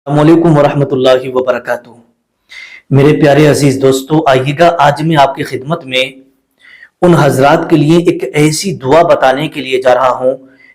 अस्सलामुअलैकुम वरहमतुल्लाहि वबरकातुहू। मेरे प्यारे अजीज दोस्तों, आइएगा आज मैं आपकी खिदमत में उन हजरात के लिए एक ऐसी दुआ बताने के लिए जा रहा हूं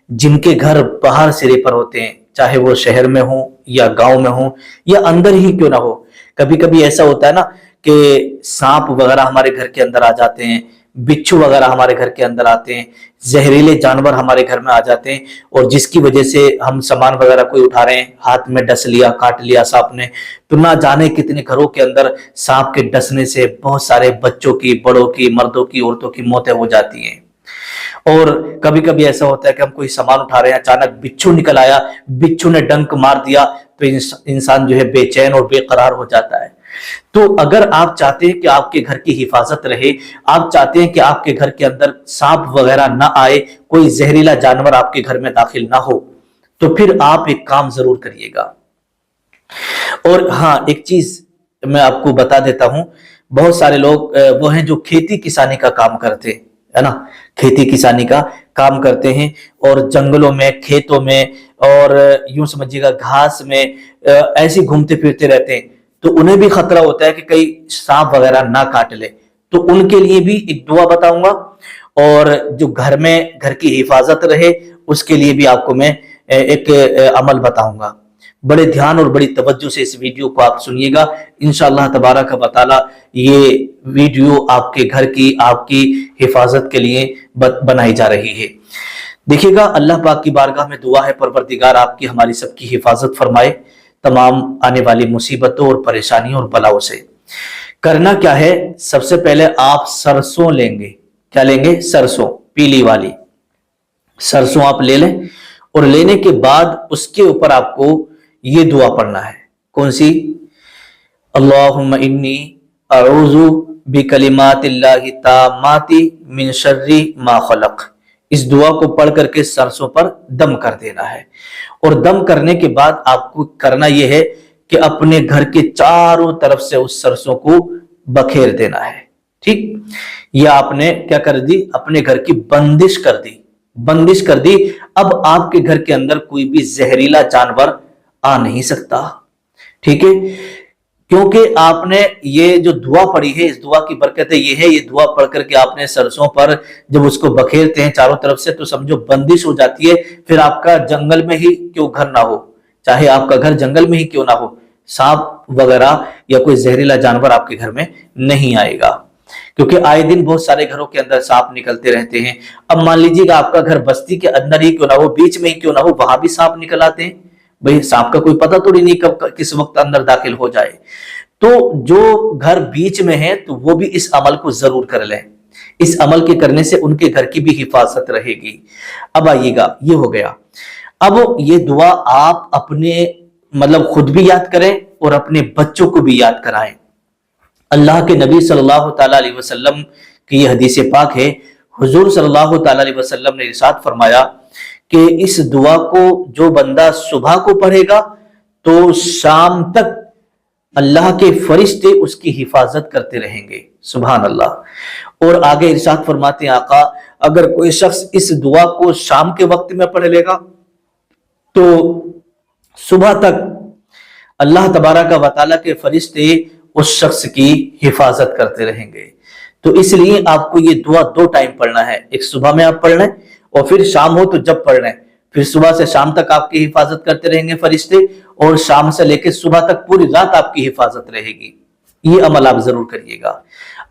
जिनके घर बाहर सिरे पर होते हैं, चाहे वो शहर में हो या गांव में हो या अंदर ही क्यों ना हो। कभी कभी ऐसा होता है ना कि सांप वगैरह हमारे घर के अंदर आ जाते हैं, बिच्छू वगैरह हमारे घर के अंदर आते हैं, जहरीले जानवर हमारे घर में आ जाते हैं और जिसकी वजह से हम सामान वगैरह कोई उठा रहे हैं, हाथ में डस लिया, काट लिया सांप ने, तो ना जाने कितने घरों के अंदर सांप के डसने से बहुत सारे बच्चों की, बड़ों की, मर्दों की, औरतों की मौतें हो जाती हैं। और कभी कभी ऐसा होता है कि हम कोई सामान उठा रहे हैं, अचानक बिच्छू निकल आया, बिच्छू ने डंक मार दिया तो इंसान जो है बेचैन और बेकरार हो जाता है। तो अगर आप चाहते हैं कि आपके घर की हिफाजत रहे, आप चाहते हैं कि आपके घर के अंदर सांप वगैरह ना आए, कोई जहरीला जानवर आपके घर में दाखिल ना हो, तो फिर आप एक काम जरूर करिएगा। और हाँ, एक चीज मैं आपको बता देता हूं, बहुत सारे लोग वो हैं जो खेती किसानी का काम करते हैं, है ना, खेती किसानी का काम करते हैं और जंगलों में, खेतों में और यूं समझिएगा घास में ऐसे घूमते फिरते रहते हैं, तो उन्हें भी खतरा होता है कि कहीं सांप वगैरह ना काट ले। तो उनके लिए भी एक दुआ बताऊंगा और जो घर की हिफाजत रहे उसके लिए भी आपको मैं एक अमल बताऊंगा। बड़े ध्यान और बड़ी तवज्जो से इस वीडियो को आप सुनिएगा। इंशाअल्लाह तबारक व तआला ये वीडियो आपके घर की, आपकी हिफाजत के लिए बनाई जा रही है। देखिएगा, अल्लाह पाक की बारगाह में दुआ है, परवरदिगार आपकी हमारी सबकी हिफाजत फरमाए तमाम आने वाली मुसीबतों और परेशानियों और बलाओं से। करना क्या है, सबसे पहले आप सरसों लेंगे। क्या लेंगे? सरसों, पीली वाली सरसों आप ले लें और लेने के बाद उसके ऊपर आपको ये दुआ पढ़ना है। कौन सी? अल्लाहुम्मा इन्नी अऊज़ु बिकलिमातिल्लाहि ताम्माति मिन शर्रि मा खलक। इस दुआ को पढ़ करके सरसों पर दम कर देना है और दम करने के बाद आपको करना यह है कि अपने घर के चारों तरफ से उस सरसों को बखेर देना है। ठीक, यह आपने क्या कर दी? अपने घर की बंदिश कर दी, बंदिश कर दी। अब आपके घर के अंदर कोई भी जहरीला जानवर आ नहीं सकता। ठीक है, क्योंकि आपने ये जो दुआ पढ़ी है, इस दुआ की बरकत ये है, ये दुआ पढ़ करके आपने सरसों पर जब उसको बखेरते हैं चारों तरफ से, तो समझो बंदिश हो जाती है। फिर आपका जंगल में ही क्यों घर ना हो, चाहे आपका घर जंगल में ही क्यों ना हो, सांप वगैरह या कोई जहरीला जानवर आपके घर में नहीं आएगा। क्योंकि आए दिन बहुत सारे घरों के अंदर सांप निकलते रहते हैं। अब मान लीजिएगा आपका घर बस्ती के अंदर ही क्यों ना हो, बीच में ही क्यों ना हो, वहां भी सांप निकल आते हैं। भाई सांप का कोई पता थोड़ी नहीं कब किस वक्त अंदर दाखिल हो जाए। तो जो घर बीच में है तो वो भी इस अमल को जरूर कर लें। इस अमल के करने से उनके घर की भी हिफाजत रहेगी। अब आइएगा, ये हो गया। अब ये दुआ आप अपने मतलब खुद भी याद करें और अपने बच्चों को भी याद कराएं। अल्लाह के नबी सल्लल्लाहु ताला अलैहि वसल्लम की यह हदीस पाक है। हुजूर सल्लल्लाहु ताला अलैहि वसल्लम ने इरशाद फरमाया कि इस दुआ को जो बंदा सुबह को पढ़ेगा तो शाम तक अल्लाह के फरिश्ते उसकी हिफाजत करते रहेंगे। सुभान अल्लाह। और आगे इरशाद फरमाते हैं आका, अगर कोई शख्स इस दुआ को शाम के वक्त में पढ़ लेगा तो सुबह तक अल्लाह तबारक व तआला के फरिश्ते उस शख्स की हिफाजत करते रहेंगे। तो इसलिए आपको ये दुआ दो टाइम पढ़ना है, एक सुबह में आप पढ़ लें और फिर शाम हो तो जब पढ़ लें। फिर सुबह से शाम तक आपकी हिफाजत करते रहेंगे फरिश्ते और शाम से लेकर सुबह तक पूरी रात आपकी हिफाजत रहेगी। ये अमल आप जरूर करिएगा।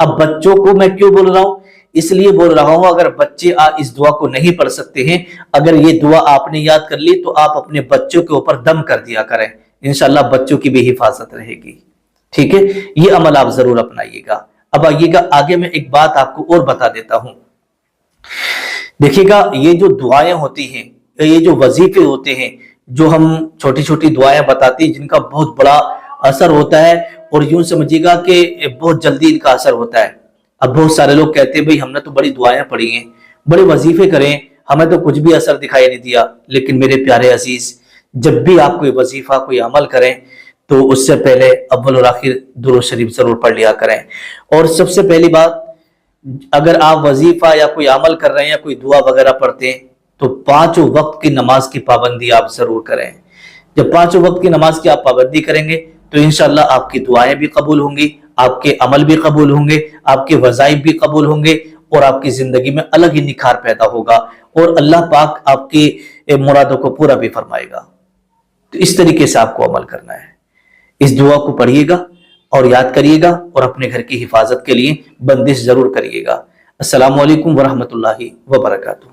अब बच्चों को मैं क्यों बोल रहा हूं? इसलिए बोल रहा हूं, अगर बच्चे इस दुआ को नहीं पढ़ सकते हैं, अगर ये दुआ आपने याद कर ली तो आप अपने बच्चों के ऊपर दम कर दिया करें, इंशाल्लाह बच्चों की भी हिफाजत रहेगी। ठीक है, ये अमल आप जरूर अपनाइएगा। अब आइएगा, आगे मैं एक बात आपको और बता देता हूं। देखिएगा, ये जो दुआएं होती हैं, ये जो वजीफे होते हैं, जो हम छोटी छोटी दुआएं बताते हैं, जिनका बहुत बड़ा असर होता है और यूं समझिएगा कि बहुत जल्दी इनका असर होता है। अब बहुत सारे लोग कहते हैं भाई हमने तो बड़ी दुआएं पढ़ी हैं, बड़े वजीफे करें, हमें तो कुछ भी असर दिखाई नहीं दिया। लेकिन मेरे प्यारे अजीज, जब भी आप कोई वजीफा, कोई अमल करें तो उससे पहले अव्वल और आखिर दुरूद शरीफ जरूर पढ़ लिया करें। और सबसे पहली बात, अगर आप वजीफा या कोई अमल कर रहे हैं या कोई दुआ वगैरह पढ़ते हैं तो 5 वक्त की नमाज की पाबंदी आप जरूर करें। جب 5 وقت کی نماز کی آپ پابندی کریں گے تو انشاءاللہ آپ کی دعائیں بھی قبول ہوں گی، آپ کے عمل بھی قبول ہوں گے، آپ کے وظائف بھی قبول ہوں گے، اور آپ کی زندگی میں الگ ہی نکھار پیدا ہوگا، اور اللہ پاک آپ کی مرادوں کو پورا بھی فرمائے گا۔ تو اس طریقے سے آپ کو عمل کرنا ہے۔ اس دعا کو پڑھیے گا اور یاد کریے گا، اور اپنے گھر کی حفاظت کے لیے بندش ضرور کریے گا۔ السلام علیکم ورحمۃ اللہ وبرکاتہ۔